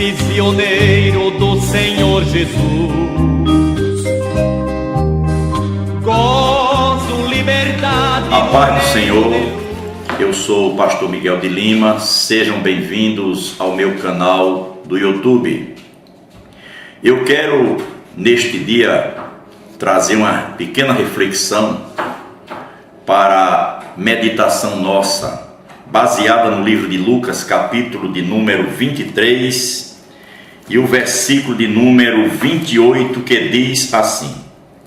prisioneiro do Senhor Jesus. Gozo, liberdade. A paz do Senhor. Eu sou o pastor Miguel de Lima. Sejam bem-vindos ao meu canal do YouTube. Eu quero, neste dia, trazer uma pequena reflexão para a meditação nossa, baseada no livro de Lucas, capítulo de número 23 e o versículo de número 28, que diz assim.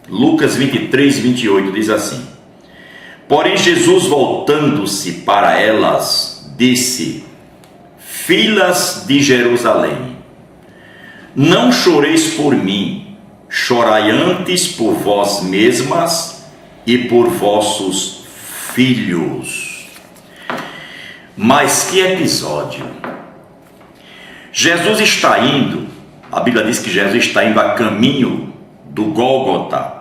Lucas 23, 28 diz assim: Porém Jesus, voltando-se para elas, disse: Filhas de Jerusalém, não choreis por mim, chorai antes por vós mesmas e por vossos filhos. Mas que episódio! Jesus está indo, a Bíblia diz que Jesus está indo a caminho do Gólgota.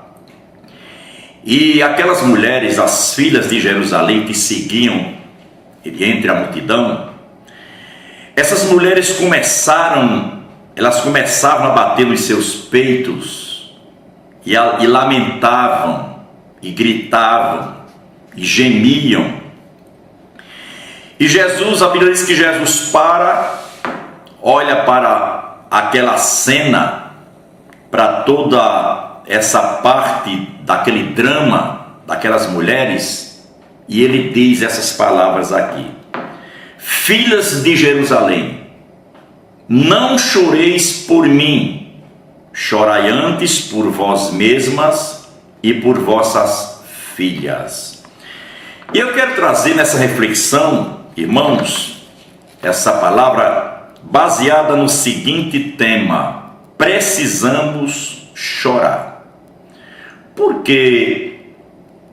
E aquelas mulheres, as filhas de Jerusalém que seguiam entre a multidão, essas mulheres começavam a bater nos seus peitos e lamentavam, e gritavam, e gemiam. E Jesus, a Bíblia diz que Jesus olha para aquela cena, para toda essa parte daquele drama daquelas mulheres, e ele diz essas palavras aqui: Filhas de Jerusalém, não choreis por mim, chorai antes por vós mesmas e por vossas filhas. E eu quero trazer nessa reflexão, irmãos, essa palavra baseada no seguinte tema: precisamos chorar. Por que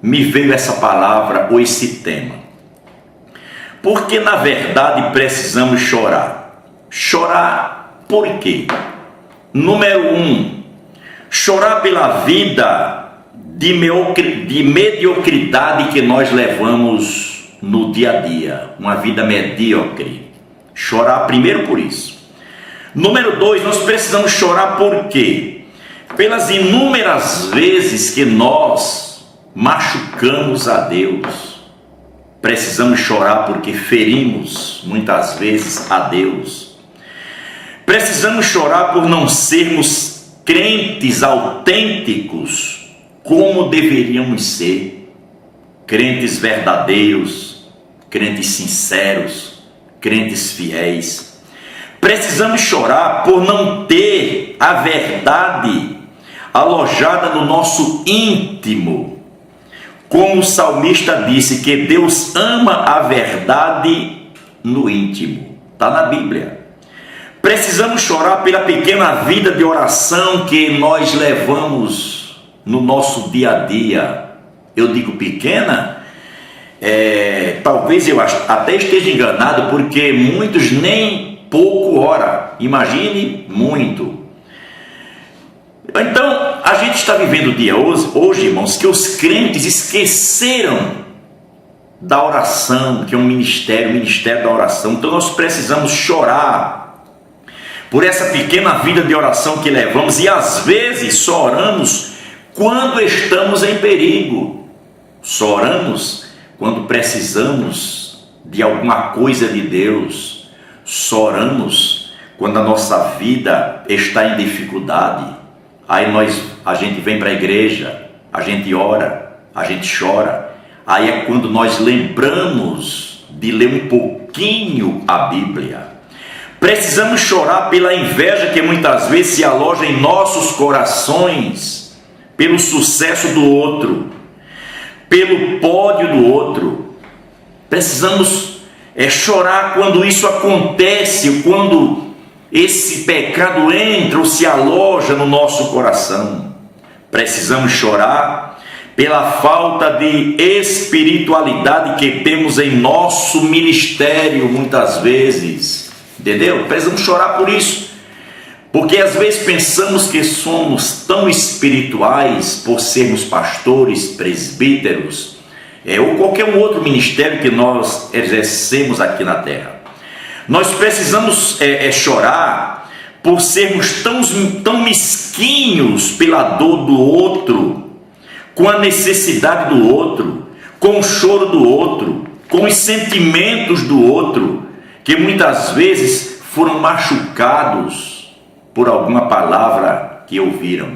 me veio essa palavra ou esse tema? Porque na verdade precisamos chorar. Chorar por quê? Número 1, chorar pela vida de mediocridade que nós levamos no dia a dia, uma vida medíocre. Chorar primeiro por isso. Número 2, nós precisamos chorar por quê? Pelas inúmeras vezes que nós machucamos a Deus. Precisamos chorar porque ferimos muitas vezes a Deus. Precisamos chorar por não sermos crentes autênticos como deveríamos ser, crentes verdadeiros, crentes sinceros, crentes fiéis. Precisamos chorar por não ter a verdade alojada no nosso íntimo. Como o salmista disse, que Deus ama a verdade no íntimo. Está na Bíblia. Precisamos chorar pela pequena vida de oração que nós levamos no nosso dia a dia. Eu digo pequena, talvez eu até esteja enganado, porque muitos nem pouco oram. Imagine muito. Então, a gente está vivendo o dia hoje, irmãos, que os crentes esqueceram da oração, que é um ministério, o ministério da oração. Então, nós precisamos chorar por essa pequena vida de oração que levamos, e às vezes só oramos quando estamos em perigo. Só oramos quando precisamos de alguma coisa de Deus. Só oramos quando a nossa vida está em dificuldade. Aí a gente vem para a igreja, a gente ora, a gente chora. Aí é quando nós lembramos de ler um pouquinho a Bíblia. Precisamos chorar pela inveja que muitas vezes se aloja em nossos corações, pelo sucesso do outro, pelo pódio do outro. Precisamos chorar quando isso acontece, quando esse pecado entra ou se aloja no nosso coração. Precisamos chorar pela falta de espiritualidade que temos em nosso ministério muitas vezes. Entendeu? Precisamos chorar por isso. Porque às vezes pensamos que somos tão espirituais por sermos pastores, presbíteros, ou qualquer um outro ministério que nós exercemos aqui na terra. Nós precisamos chorar por sermos tão mesquinhos pela dor do outro, com a necessidade do outro, com o choro do outro, com os sentimentos do outro, que muitas vezes foram machucados por alguma palavra que ouviram.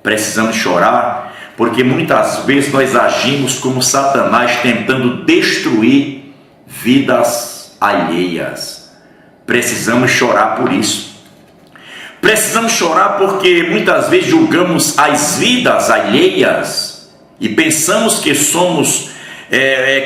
Precisamos chorar, porque muitas vezes nós agimos como Satanás, tentando destruir vidas alheias. Precisamos chorar por isso. Precisamos chorar porque muitas vezes julgamos as vidas alheias e pensamos que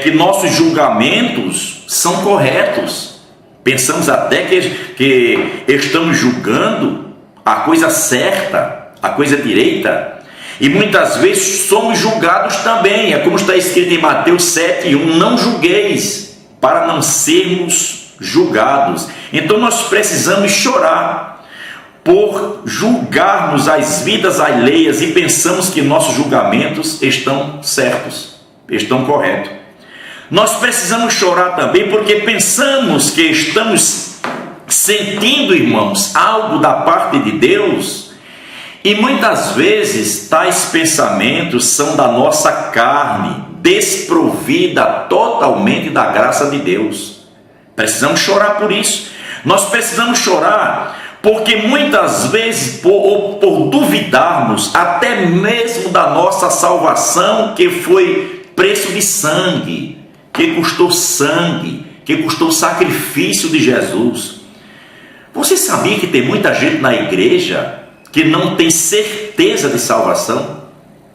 que nossos julgamentos são corretos. Pensamos até que estamos julgando a coisa certa, a coisa direita. E muitas vezes somos julgados também. É como está escrito em Mateus 7:1: não julgueis, para não sermos julgados. Então nós precisamos chorar por julgarmos as vidas alheias e pensamos que nossos julgamentos estão certos, estão corretos. Nós precisamos chorar também porque pensamos que estamos sentindo, irmãos, algo da parte de Deus, e muitas vezes tais pensamentos são da nossa carne, desprovida totalmente da graça de Deus. Precisamos chorar por isso. Nós precisamos chorar porque muitas vezes, por duvidarmos até mesmo da nossa salvação, que foi preço de sangue, que custou o sacrifício de Jesus. Você sabia que tem muita gente na igreja que não tem certeza de salvação?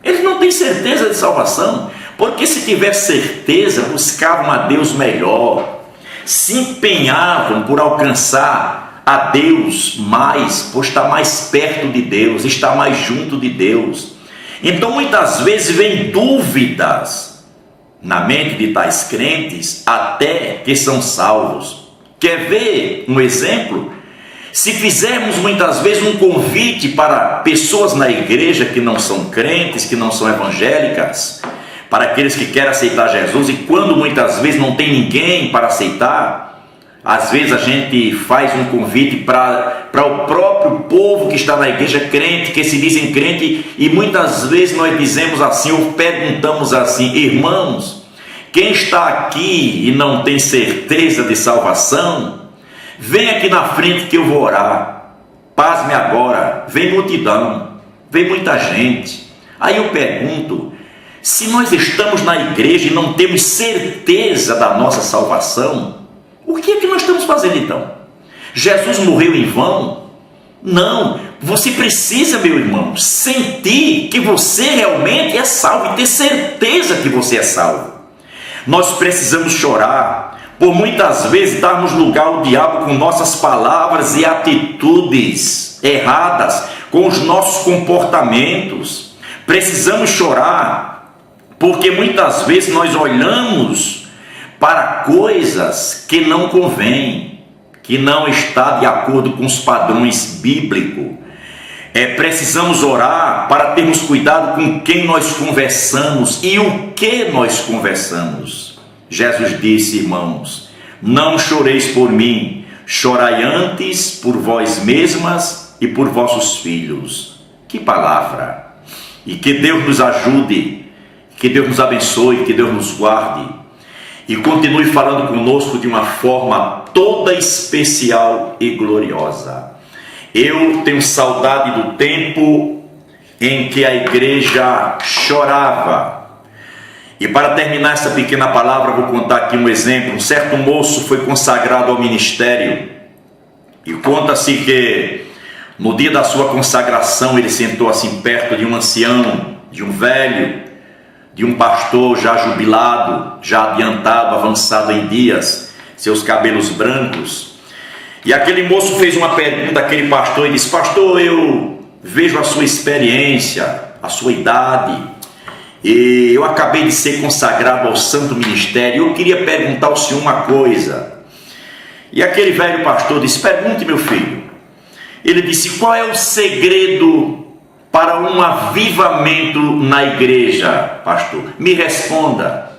Eles não têm certeza de salvação, porque se tivesse certeza, buscavam a Deus melhor, se empenhavam por alcançar a Deus mais, por estar mais perto de Deus, estar mais junto de Deus. Então muitas vezes vem dúvidas na mente de tais crentes, até que são salvos. Quer ver um exemplo? Se fizermos muitas vezes um convite para pessoas na igreja que não são crentes, que não são evangélicas, para aqueles que querem aceitar Jesus, e quando muitas vezes não tem ninguém para aceitar, às vezes a gente faz um convite para o próprio povo que está na igreja crente, que se dizem crente, e muitas vezes nós dizemos assim, ou perguntamos assim: irmãos, quem está aqui e não tem certeza de salvação, vem aqui na frente que eu vou orar. Pasme agora, vem multidão, vem muita gente. Aí eu pergunto, se nós estamos na igreja e não temos certeza da nossa salvação, o que é que nós estamos fazendo então? Jesus morreu em vão? Não, você precisa, meu irmão, sentir que você realmente é salvo e ter certeza que você é salvo. Nós precisamos chorar por muitas vezes darmos lugar ao diabo com nossas palavras e atitudes erradas, com os nossos comportamentos. Precisamos chorar porque muitas vezes nós olhamos para coisas que não convêm, que não está de acordo com os padrões bíblicos. Precisamos orar para termos cuidado com quem nós conversamos e o que nós conversamos. Jesus disse, irmãos, não choreis por mim, chorai antes por vós mesmas e por vossos filhos. Que palavra! E que Deus nos ajude, que Deus nos abençoe, que Deus nos guarde e continue falando conosco de uma forma toda especial e gloriosa. Eu tenho saudade do tempo em que a igreja chorava. E para terminar essa pequena palavra, vou contar aqui um exemplo. Um certo moço foi consagrado ao ministério e conta-se que no dia da sua consagração ele sentou assim perto de um ancião, de um velho, de um pastor já jubilado, já adiantado, avançado em dias, seus cabelos brancos. E aquele moço fez uma pergunta àquele pastor e disse: pastor, eu vejo a sua experiência, a sua idade, e eu acabei de ser consagrado ao santo ministério, eu queria perguntar ao senhor uma coisa. E aquele velho pastor disse: pergunte, meu filho. Ele disse: qual é o segredo para um avivamento na igreja, pastor? Me responda.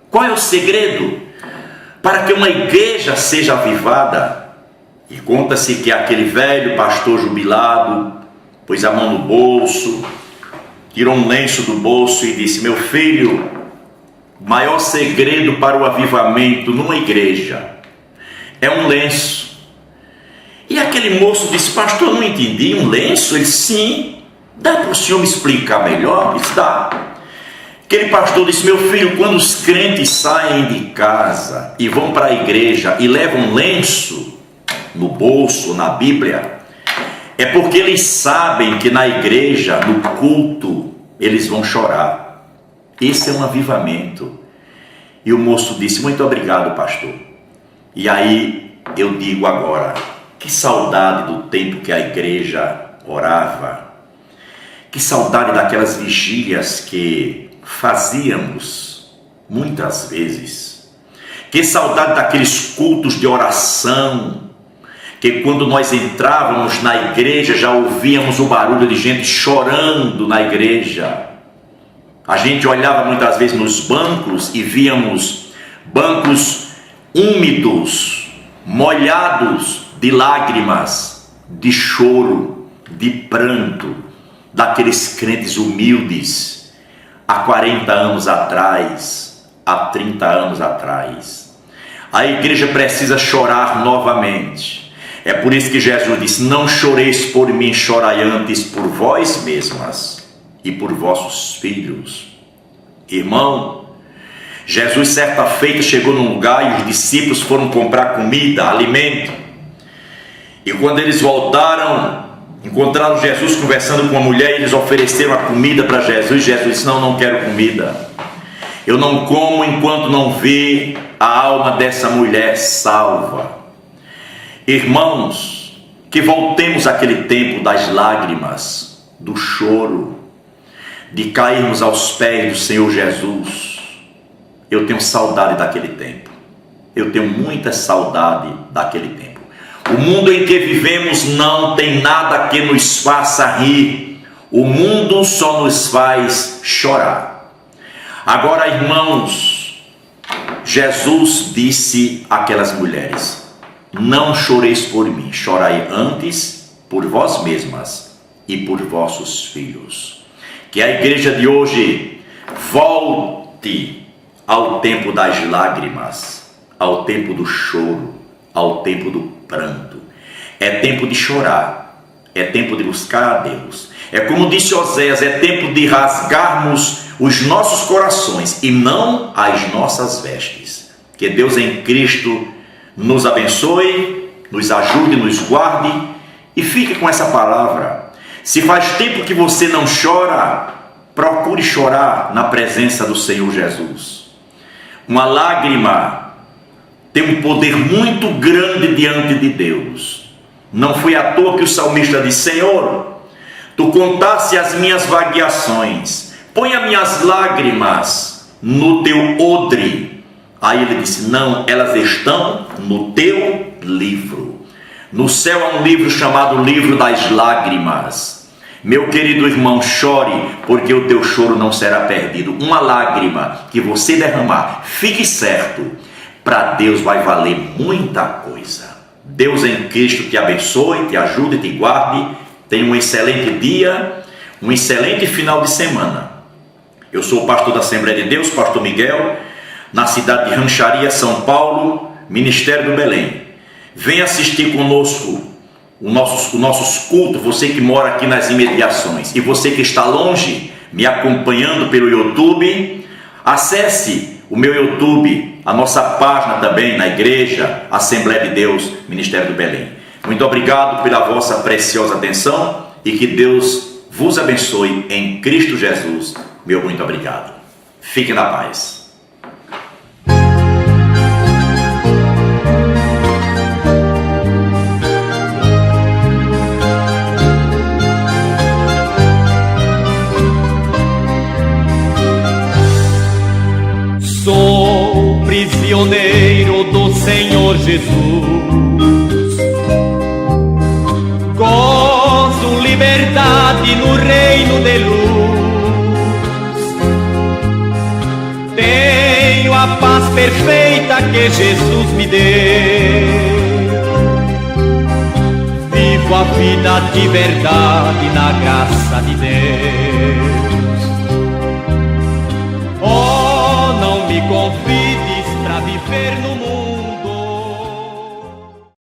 Qual é o segredo para que uma igreja seja avivada? E conta-se que aquele velho pastor jubilado pôs a mão no bolso, tirou um lenço do bolso e disse: meu filho, o maior segredo para o avivamento numa igreja é um lenço. E aquele moço disse: pastor, eu não entendi, um lenço? Ele disse: sim. Dá para o senhor me explicar melhor? Ele disse: dá. Aquele pastor disse: meu filho, quando os crentes saem de casa e vão para a igreja e levam um lenço no bolso, na Bíblia, é porque eles sabem que na igreja, no culto, eles vão chorar. Esse é um avivamento. E o moço disse: muito obrigado, pastor. E aí eu digo agora, que saudade do tempo que a igreja orava, que saudade daquelas vigílias que fazíamos muitas vezes, que saudade daqueles cultos de oração, que quando nós entrávamos na igreja já ouvíamos o barulho de gente chorando na igreja. A gente olhava muitas vezes nos bancos e víamos bancos úmidos, molhados de lágrimas, de choro, de pranto, daqueles crentes humildes há 40 anos atrás, há 30 anos atrás. A igreja precisa chorar novamente. É por isso que Jesus disse: não choreis por mim, chorai antes por vós mesmas e por vossos filhos. Irmão, Jesus certa feita chegou num lugar e os discípulos foram comprar comida, alimento. E quando eles voltaram, encontraram Jesus conversando com uma mulher e eles ofereceram a comida para Jesus. Jesus disse: não quero comida. Eu não como enquanto não ver a alma dessa mulher salva. Irmãos, que voltemos àquele tempo das lágrimas, do choro, de cairmos aos pés do Senhor Jesus. Eu tenho saudade daquele tempo. Eu tenho muita saudade daquele tempo. O mundo em que vivemos não tem nada que nos faça rir. O mundo só nos faz chorar. Agora, irmãos, Jesus disse àquelas mulheres: não choreis por mim, chorai antes por vós mesmas e por vossos filhos. Que a igreja de hoje volte ao tempo das lágrimas, ao tempo do choro, ao tempo do pranto. É tempo de chorar, é tempo de buscar a Deus. É como disse Oséias: é tempo de rasgarmos os nossos corações e não as nossas vestes. Que Deus em Cristo nos abençoe, nos ajude, nos guarde e fique com essa palavra. Se faz tempo que você não chora, procure chorar na presença do Senhor Jesus. Uma lágrima tem um poder muito grande diante de Deus. Não foi à toa que o salmista disse: Senhor, tu contaste as minhas vagueações, põe as minhas lágrimas no teu odre. Aí ele disse: não, elas estão no teu livro. No céu há um livro chamado Livro das Lágrimas. Meu querido irmão, chore, porque o teu choro não será perdido. Uma lágrima que você derramar, fique certo, para Deus vai valer muita coisa. Deus em Cristo te abençoe, te ajude, te guarde. Tenha um excelente dia, um excelente final de semana. Eu sou o pastor da Assembleia de Deus, pastor Miguel, na cidade de Rancharia, São Paulo, Ministério do Belém. Venha assistir conosco os nossos cultos, você que mora aqui nas imediações. E você que está longe, me acompanhando pelo YouTube, acesse o meu YouTube, a nossa página também na igreja, Assembleia de Deus, Ministério do Belém. Muito obrigado pela vossa preciosa atenção e que Deus vos abençoe em Cristo Jesus. Meu muito obrigado. Fique na paz. Sou prisioneiro do Senhor Jesus, gozo liberdade no reino de luz. Tenho a paz perfeita que Jesus me deu. vida de verdade na graça de Deus. Oh, não me convides pra viver no mundo